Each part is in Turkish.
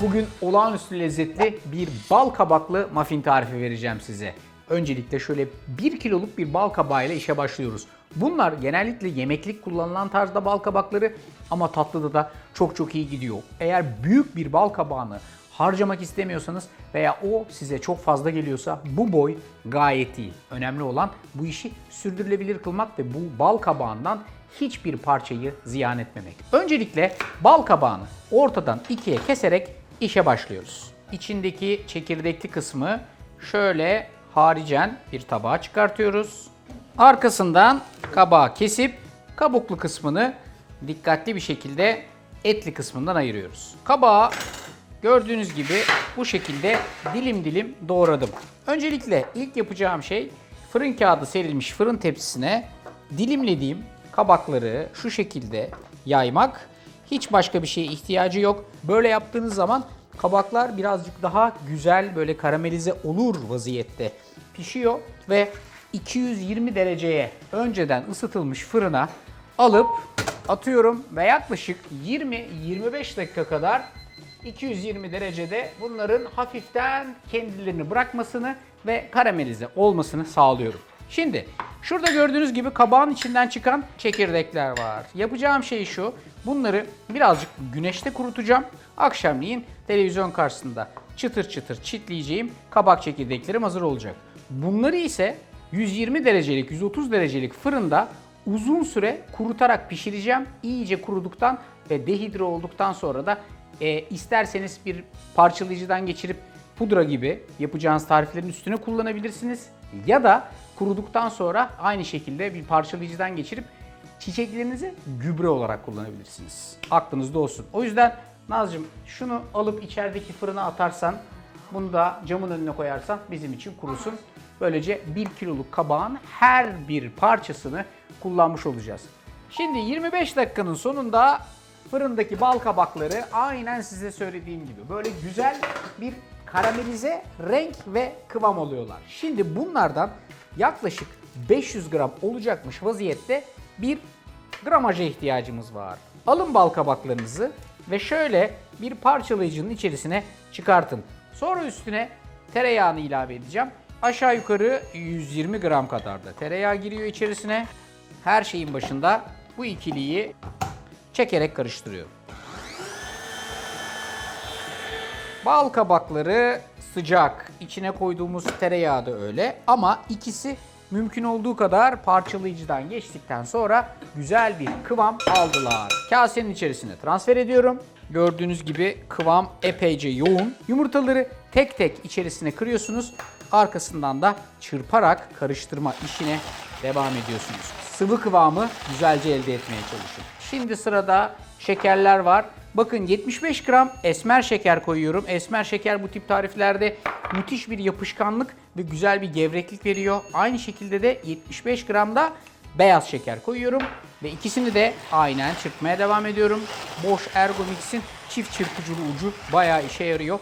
Bugün olağanüstü lezzetli bir bal kabaklı muffin tarifi vereceğim size. Öncelikle şöyle 1 kiloluk bir bal kabağıyla işe başlıyoruz. Bunlar genellikle yemeklik kullanılan tarzda bal kabakları ama tatlıda da çok iyi gidiyor. Eğer büyük bir bal kabağını harcamak istemiyorsanız veya o size çok fazla geliyorsa bu boy gayet iyi. Önemli olan bu işi sürdürülebilir kılmak ve bu bal kabağından hiçbir parçayı ziyan etmemek. Öncelikle bal kabağını ortadan ikiye keserek işe başlıyoruz. İçindeki çekirdekli kısmı şöyle haricen bir tabağa çıkartıyoruz. Arkasından kabağı kesip kabuklu kısmını dikkatli bir şekilde etli kısmından ayırıyoruz. Kabağı gördüğünüz gibi bu şekilde dilim dilim doğradım. Öncelikle ilk yapacağım şey fırın kağıdı serilmiş fırın tepsisine dilimlediğim kabakları şu şekilde yaymak. Hiç başka bir şeye ihtiyacı yok. Böyle yaptığınız zaman kabaklar birazcık daha güzel böyle karamelize olur vaziyette pişiyor ve 220 dereceye önceden ısıtılmış fırına alıp atıyorum ve yaklaşık 20-25 dakika kadar 220 derecede bunların hafiften kendilerini bırakmasını ve karamelize olmasını sağlıyorum. Şimdi şurada gördüğünüz gibi kabağın içinden çıkan çekirdekler var. Yapacağım şey şu, bunları birazcık güneşte kurutacağım. Akşamleyin televizyon karşısında çıtır çıtır çitleyeceğim kabak çekirdeklerim hazır olacak. Bunları ise 120 derecelik, 130 derecelik fırında uzun süre kurutarak pişireceğim. İyice kuruduktan ve dehidre olduktan sonra da isterseniz bir parçalayıcıdan geçirip pudra gibi yapacağınız tariflerin üstüne kullanabilirsiniz. Ya da kuruduktan sonra aynı şekilde bir parçalayıcıdan geçirip çiçeklerinizi gübre olarak kullanabilirsiniz. Aklınızda olsun. O yüzden Nazcığım şunu alıp içerideki fırına atarsan, bunu da camın önüne koyarsan bizim için kurusun. Böylece 1 kiloluk kabağın her bir parçasını kullanmış olacağız. Şimdi 25 dakikanın sonunda fırındaki bal kabakları aynen size söylediğim gibi böyle güzel bir karamelize renk ve kıvam oluyorlar. Şimdi bunlardan yaklaşık 500 gram olacakmış vaziyette bir gramaja ihtiyacımız var. Alın bal kabaklarınızı ve şöyle bir parçalayıcının içerisine çıkartın. Sonra üstüne tereyağını ilave edeceğim. Aşağı yukarı 120 gram kadar da tereyağı giriyor içerisine. Her şeyin başında bu ikiliyi çekerek karıştırıyorum. Bal kabakları sıcak. İçine koyduğumuz tereyağı da öyle. Ama ikisi mümkün olduğu kadar parçalayıcıdan geçtikten sonra güzel bir kıvam aldılar. Kasenin içerisine transfer ediyorum. Gördüğünüz gibi kıvam epeyce yoğun. Yumurtaları tek tek içerisine kırıyorsunuz. Arkasından da çırparak karıştırma işine devam ediyorsunuz. Sıvı kıvamı güzelce elde etmeye çalışın. Şimdi sırada şekerler var. Bakın 75 gram esmer şeker koyuyorum. Esmer şeker bu tip tariflerde müthiş bir yapışkanlık ve güzel bir gevreklik veriyor. Aynı şekilde de 75 gram da beyaz şeker koyuyorum. Ve ikisini de aynen çırpmaya devam ediyorum. Bosch Ergomix'in çift çırpıcılı ucu bayağı işe yarıyor.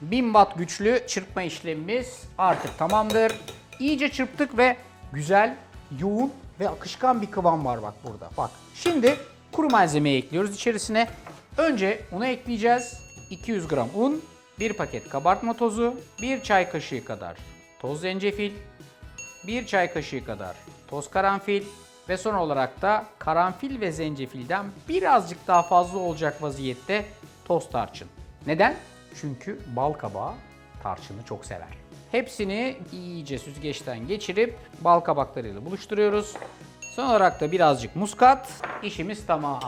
1000 watt güçlü çırpma işlemimiz artık tamamdır. İyice çırptık ve güzel, yoğun ve akışkan bir kıvam var bak burada. Bak. Şimdi kuru malzemeyi ekliyoruz içerisine. Önce unu ekleyeceğiz. 200 gram un, 1 paket kabartma tozu, 1 çay kaşığı kadar toz zencefil, 1 çay kaşığı kadar toz karanfil ve son olarak da karanfil ve zencefilden birazcık daha fazla olacak vaziyette toz tarçın. Neden? Çünkü bal kabağı tarçını çok sever. Hepsini iyice süzgeçten geçirip bal kabaklarıyla buluşturuyoruz. Son olarak da birazcık muskat. İşimiz tamam.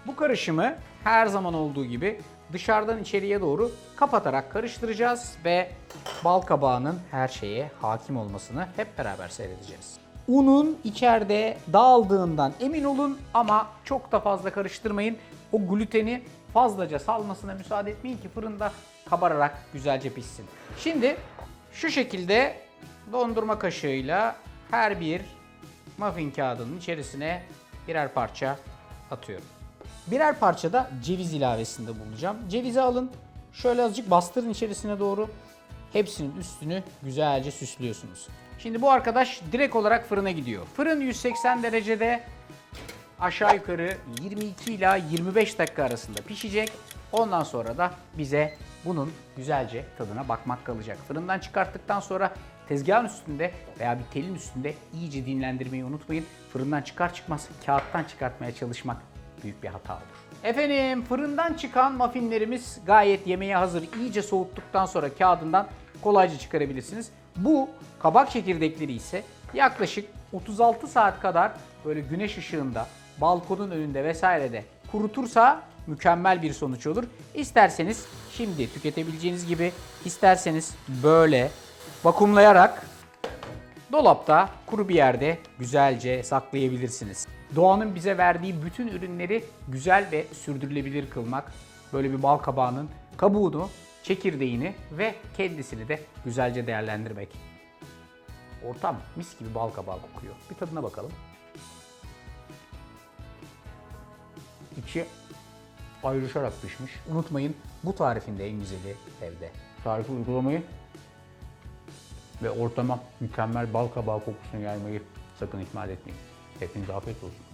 Bu karışımı her zaman olduğu gibi dışarıdan içeriye doğru kapatarak karıştıracağız ve bal kabağının her şeye hakim olmasını hep beraber seyredeceğiz. Unun içeride dağıldığından emin olun ama çok da fazla karıştırmayın. O gluteni fazlaca salmasına müsaade etmeyin ki fırında kabararak güzelce pişsin. Şimdi şu şekilde dondurma kaşığıyla her bir muffin kağıdının içerisine birer parça atıyorum. Birer parça da ceviz ilavesinde bulunacağım. Cevizi alın, şöyle azıcık bastırın içerisine doğru. Hepsinin üstünü güzelce süslüyorsunuz. Şimdi bu arkadaş direkt olarak fırına gidiyor. Fırın 180 derecede aşağı yukarı 22 ila 25 dakika arasında pişecek. Ondan sonra da bize bunun güzelce tadına bakmak kalacak. Fırından çıkarttıktan sonra tezgahın üstünde veya bir telin üstünde iyice dinlendirmeyi unutmayın. Fırından çıkar çıkmaz kağıttan çıkartmaya çalışmak büyük bir hata olur. Efendim, fırından çıkan muffinlerimiz gayet yemeğe hazır. İyice soğuttuktan sonra kağıdından kolayca çıkarabilirsiniz. Bu kabak çekirdekleri ise yaklaşık 36 saat kadar böyle güneş ışığında, balkonun önünde vesairede kurutursa mükemmel bir sonuç olur. İsterseniz şimdi tüketebileceğiniz gibi, isterseniz böyle vakumlayarak dolapta kuru bir yerde güzelce saklayabilirsiniz. Doğanın bize verdiği bütün ürünleri güzel ve sürdürülebilir kılmak, böyle bir bal kabağının kabuğunu, çekirdeğini ve kendisini de güzelce değerlendirmek. Ortam mis gibi bal kabağı kokuyor. Bir tadına bakalım. İçi ayrışarak pişmiş. Unutmayın, bu tarifin de en güzeli evde. Tarifi uygulamayı ve ortama mükemmel bal kabağı kokusunu yaymayı sakın ihmal etmeyin. Hepinize afiyet olsun.